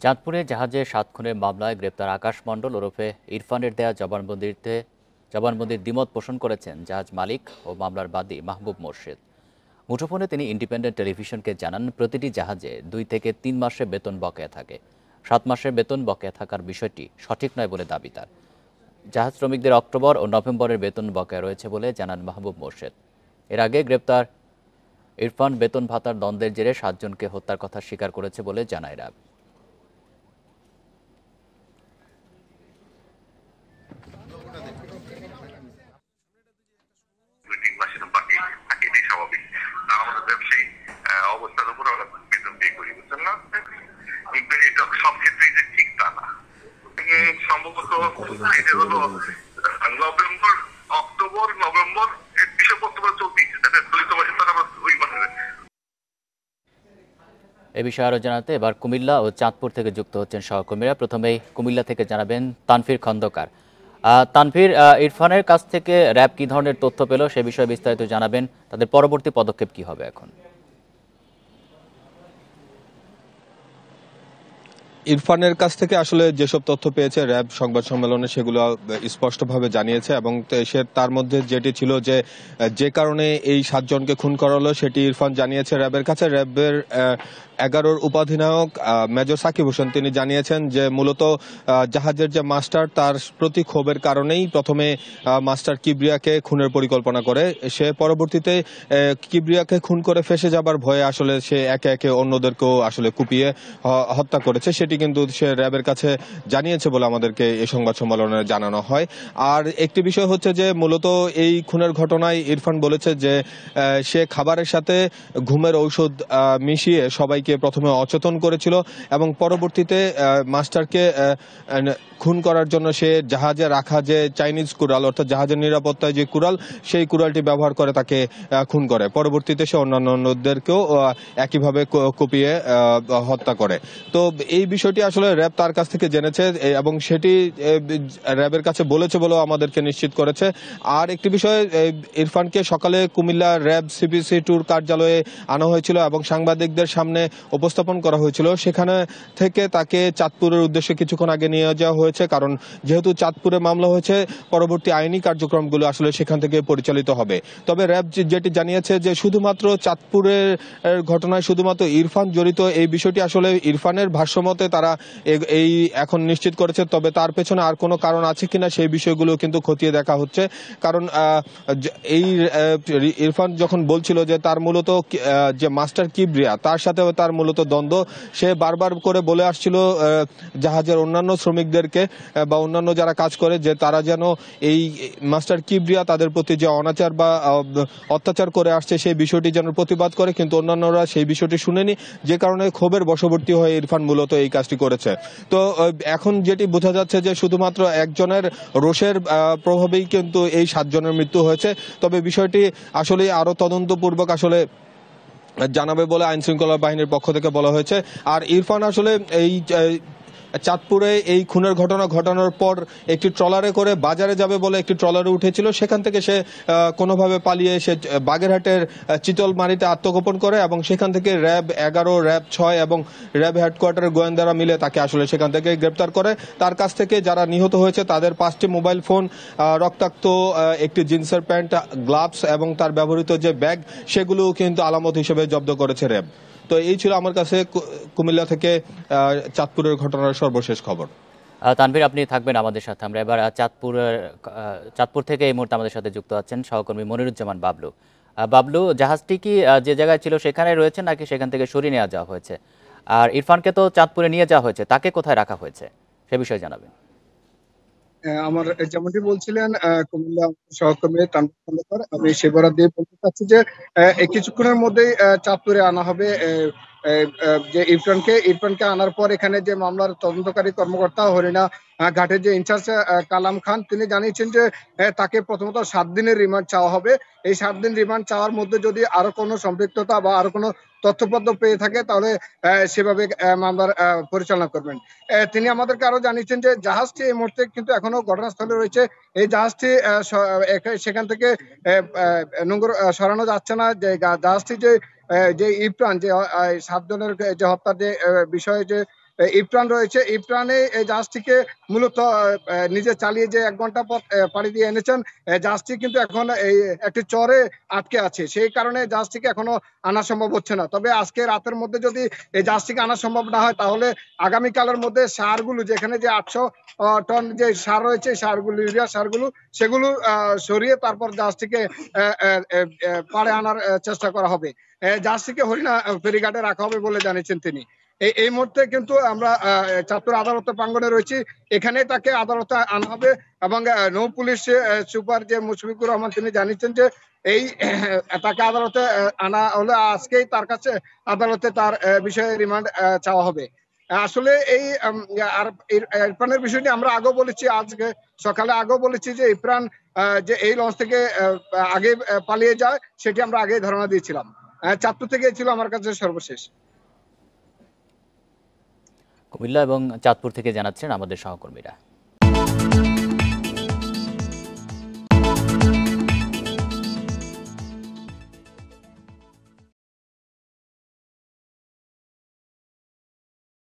চাঁদপুরে জাহাজে ৭ খুনের মামলায় গ্রেপ্তার আকাশ মণ্ডল ওরফে ইরফানের দেয়া জবানবন্দির দ্বিমত পোষণ করেছেন জাহাজ মালিক ও মামলার বাদী মাহবুব মোর্শেদ। মুঠোফোনে তিনি ইন্ডিপেন্ডেন্ট টেলিভিশনকে জানান, প্রতিটি জাহাজে ২ থেকে ৩ মাসের বেতন বকেয়া থাকে। ৭ মাসের বেতন বকেয়া থাকার বিষয়টি সঠিক নয় বলে দাবি তার। জাহাজ শ্রমিকদের অক্টোবর ও নভেম্বরের বেতন বকেয়া রয়েছে বলে জানান মাহবুব মোর্শেদ। এর আগে গ্রেপ্তার ইরফান বেতন ভাতার দ্বন্দ্বের জেরে ৭ জনকে হত্যার কথা স্বীকার করেছে বলে জানায় র্যাব। অবস্থার উপর আমরা বেতন পে করি, বুঝছেন না? কিন্তু এটা সব ক্ষেত্রেই যে ঠিক তা না। সম্ভবত এটা হলো November, October, November, December October চলতেছে। চলিত মাসে তারা ওই মাসে। এ বিষয়ে আরও জানাতে এবার কুমিল্লা ও চাঁদপুর থেকে যুক্ত হচ্ছেন সহকর্মীরা। প্রথমেই কুমিল্লা থেকে জানাবেন তানভীর খন্দকার। তানভীর, ইরফানের কাছ থেকে র্যাব কী ধরনের তথ্য পেল সে বিষয়ে বিস্তারিত জানাবেন। তাদের পরবর্তী পদক্ষেপ কী হবে এখন? ইরফানের কাছ থেকে আসলে যেসব তথ্য পেয়েছে র্যাব সংবাদ সম্মেলনে সেগুলো স্পষ্টভাবে জানিয়েছে, এবং সে তার মধ্যে যেটি ছিল যে কারণে এই ৭ জনকে খুন করা হলো সেটি ইরফান জানিয়েছে র্যাবের কাছে। র্যাবের ১১ উপাধিনায়ক মেজর সাকিব হোসেন তিনি জানিয়েছেন যে মূলত জাহাজের যে মাস্টার তার প্রতি ক্ষোভের কারণেই প্রথমে মাস্টার কিবরিয়াকে খুনের পরিকল্পনা করে। সে পরবর্তীতে কিবরিয়াকে খুন করে ফেসে যাবার ভয়ে আসলে সে একে একে অন্যদেরকেও আসলে কুপিয়ে হত্যা করেছে। সেটি কিন্তু সে র্যাবের কাছে জানিয়েছে বলে আমাদেরকে এই সংবাদ সম্মেলনে জানানো হয়। আর একটি বিষয় হচ্ছে যে মূলত এই খুনের ঘটনায় ইরফান বলেছে যে সে খাবারের সাথে ঘুমের ঔষধ মিশিয়ে সবাইকে প্রথমে অচেতন করেছিল এবং পরবর্তীতে মাস্টারকে খুন করার জন্য সে জাহাজে রাখা যে চাইনিজ কুড়াল, অর্থাৎ জাহাজের নিরাপত্তায় যে কুড়াল, সেই কুড়ালটি ব্যবহার করে তাকে খুন করে। পরবর্তীতে সে অন্যান্যদেরকেও একইভাবে কুপিয়ে হত্যা করে। তো এই বিষয়টি আসলে র্যাব তার কাছ থেকে জেনেছে এবং সেটি র্যাবের কাছে বলেছে বলেও আমাদেরকে নিশ্চিত করেছে। আর একটি বিষয়, ইরফানকে সকালে কুমিল্লা র্যাব সিপিসি ট্যুর কার্যালয়ে আনা হয়েছিল এবং সাংবাদিকদের সামনে উপস্থাপন করা হয়েছিল। সেখানে থেকে তাকে চাঁদপুরের উদ্দেশ্যে কিছুক্ষণ আগে নিয়ে যাওয়া হয়েছে, কারণ যেহেতু চাঁদপুরে মামলা হয়েছে পরবর্তী আইনি কার্যক্রমগুলো আসলে সেখান থেকে পরিচালিত হবে। তবে র্যাব যেটি জানিয়েছে যে শুধুমাত্র চাঁদপুরের ঘটনায় শুধুমাত্র ইরফান জড়িত, এই বিষয়টি আসলে ইরফানের ভাষ্যমতে তারা এই এখন নিশ্চিত করেছে। তবে তার পেছনে আর কোনো কারণ আছে কিনা সেই বিষয়গুলো কিন্তু খতিয়ে দেখা হচ্ছে। কারণ এই ইরফান যখন বলছিল যে তার মূলত যে মাস্টার কিবরিয়া তার সাথে তার মূলত দ্বন্দ্ব, সে বারবার করে বলে আসছিল জাহাজের অন্যান্য শ্রমিকদেরকে বা অন্যান্য যারা কাজ করে যে তারা যেন এই মাস্টার কিবরিয়া তাদের প্রতি যে অনাচার বা অত্যাচার করে আসছে সেই বিষয়টি যেন প্রতিবাদ করে, কিন্তু অন্যান্যরা সেই বিষয়টি শুনেনি, যে কারণে ক্ষোভের বশবর্তী হয়ে ইরফান মূলত এই কাজটি করেছে। তো এখন যেটি বোঝা যাচ্ছে যে শুধুমাত্র একজনের রোষের প্রভাবেই কিন্তু এই ৭ জনের মৃত্যু হয়েছে। তবে বিষয়টি আসলে আরো তদন্তপূর্বক আসলে জানাবে বলে আইন শৃঙ্খলা বাহিনীর পক্ষ থেকে বলা হয়েছে। আর ইরফান আসলে এই চাঁদপুরে এই খুনের ঘটনা ঘটানোর পর একটি ট্রলারে করে বাজারে যাবে বলে একটি ট্রলারে উঠেছিল, সেখান থেকে সে কোনোভাবে পালিয়ে এসে বাগেরহাটের চিতলমারিতে আত্মগোপন করে এবং সেখান থেকে র্যাব ১১, র্যাব ৬ এবং র্যাব হেডকোয়ার্টারের গোয়েন্দারা মিলে তাকে আসলে সেখান থেকে গ্রেপ্তার করে। তার কাছ থেকে যারা নিহত হয়েছে তাদের ৫টি মোবাইল ফোন, রক্তাক্ত একটি জিন্সের প্যান্ট, গ্লাভস এবং তার ব্যবহৃত যে ব্যাগ, সেগুলো কিন্তু আলামত হিসেবে জব্দ করেছে র্যাব। তো এই ছিল আমার কাছে কুমিল্লা থেকে চাঁদপুরের ঘটনার সর্বশেষ খবর। তানভীর, আপনি থাকবেন আমাদের সাথে। আমরা এবার চাঁদপুর থেকে এই মুহূর্তে আমাদের সাথে যুক্ত আছেন সহকর্মী মনিরুজ্জামান বাবলু। বাবলু, জাহাজটি কি যে জায়গায় ছিল সেখানে রয়েছে নাকি সেখান থেকে সরিয়ে নেওয়া যাওয়া হয়েছে? আর ইরফানকে তো চাঁদপুরে নিয়ে যাওয়া হয়েছে, তাকে কোথায় রাখা হয়েছে সে বিষয়ে জানাবেন। আমার যেমনটি বলছিলেন কুমিল্লা সহকর্মী তানভীর খন্দকার, আমি সেবার দিয়ে বলতে চাচ্ছি যে কিছুক্ষণের মধ্যেই চাঁদপুরে আনা হবে যে ইরফানকে আনার পর এখানে যে মামলার তদন্তকারী কর্মকর্তা হরিণা ঘাটের যে ইনচার্জ কালাম খান, তিনি জানিয়েছেন যে তাকে প্রথমত ৭ দিনের রিমান্ড চাওয়া হবে। এই ৭ দিন রিমান্ড চাওয়ার মধ্যে যদি আরো কোনো সম্পৃক্ততা বা আরো কোনো তথ্যপত্র পেয়ে থাকে তাহলে সেভাবে মামলার পরিচালনা করবেন। তিনি আমাদেরকে আরো জানিয়েছেন যে জাহাজটি এই মুহূর্তে কিন্তু এখনো ঘটনাস্থলে রয়েছে। এই জাহাজটি সেখান থেকে নোংর সরানো যাচ্ছে না। যে জাহাজটি যে ইরফান যে ৭ জনের যে হত্যার যে বিষয়ে যে ইরফান রয়েছে। ইরফানে এই জাহাজটিকে মূলত নিজে চালিয়ে যে 1 ঘন্টা পথ পাড়ি দিয়ে এনেছেন, জাহাজটি কিন্তু এখন এই একটি চরে আটকে আছে। সেই কারণে জাহাজটিকে এখনো আনা সম্ভব হচ্ছে না। তবে আজকে রাতের মধ্যে যদি এই জাহাজটিকে আনা সম্ভব না হয়, তাহলে আগামীকালের মধ্যে সারগুলো, যেখানে যে 800 টন যে সার রয়েছে, সারগুলো, ইউরিয়া সারগুলো, সেগুলো সরিয়ে তারপর জাহাজটিকে পাড়ে আনার চেষ্টা করা হবে। জাহাজটিকে হরিণা ফেরিঘাটে রাখা হবে বলে জানিয়েছেন তিনি। এই মুহূর্তে কিন্তু আমরা চাঁদপুর আদালতের প্রাঙ্গণে রয়েছি। এখানে তাকে আদালতে আনা হবে এবং নৌ পুলিশ সুপার যে মুশফিকুর রহমান, তিনি জানিয়েছেন যে এই তাকে আদালতে আনা হলে আজকেই তার কাছে আদালতে তার বিষয়ে রিমান্ড চাওয়া হবে। আসলে এই আর ইরফানের বিষয়টি আমরা আগেও বলেছি, আজকে সকালে আগেও বলেছি যে ইরফান যে এই লঞ্চ থেকে আগে পালিয়ে যায়, সেটি আমরা আগে ধারণা দিয়েছিলাম। চাঁদপুর থেকে ছিল আমার কাছে সর্বশেষ। কুমিল্লা এবং চাঁদপুর থেকে জানাচ্ছেন আমাদের সহকর্মীরা।